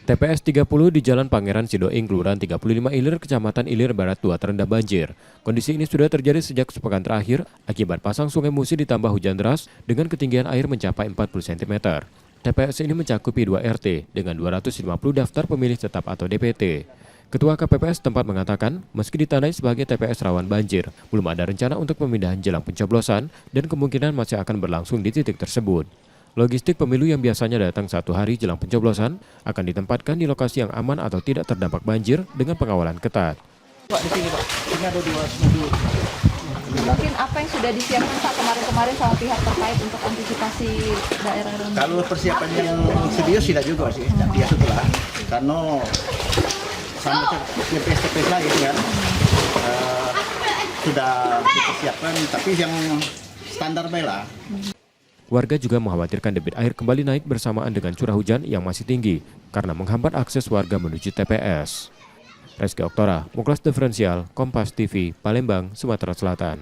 TPS 30 di Jalan Pangeran Sidoing, Kelurahan 35 Ilir, Kecamatan Ilir Barat 2 terendam banjir. Kondisi ini sudah terjadi sejak sepekan terakhir akibat pasang Sungai Musi ditambah hujan deras dengan ketinggian air mencapai 40 cm. TPS ini mencakupi 2 RT dengan 250 daftar pemilih tetap atau DPT. Ketua KPPS tempat mengatakan, meski ditandai sebagai TPS rawan banjir, belum ada rencana untuk pemindahan jelang pencoblosan dan kemungkinan masih akan berlangsung di titik tersebut. Logistik pemilu yang biasanya datang 1 hari jelang pencoblosan akan ditempatkan di lokasi yang aman atau tidak terdampak banjir dengan pengawalan ketat. Pak, di sini Pak, ini ada 2 mobil. Mungkin apa yang sudah disiapkan Pak kemarin-kemarin sama pihak terkait untuk antisipasi daerah rentan? Kalau persiapan yang serius tidak juga sih, biasa lah. Karena sama TPS lain kan sudah dipersiapkan, tapi yang standar baik lah. Warga juga mengkhawatirkan debit air kembali naik bersamaan dengan curah hujan yang masih tinggi karena menghambat akses warga menuju TPS. Reski Oktora, Muklas Diferensial, Kompas TV, Palembang, Sumatera Selatan.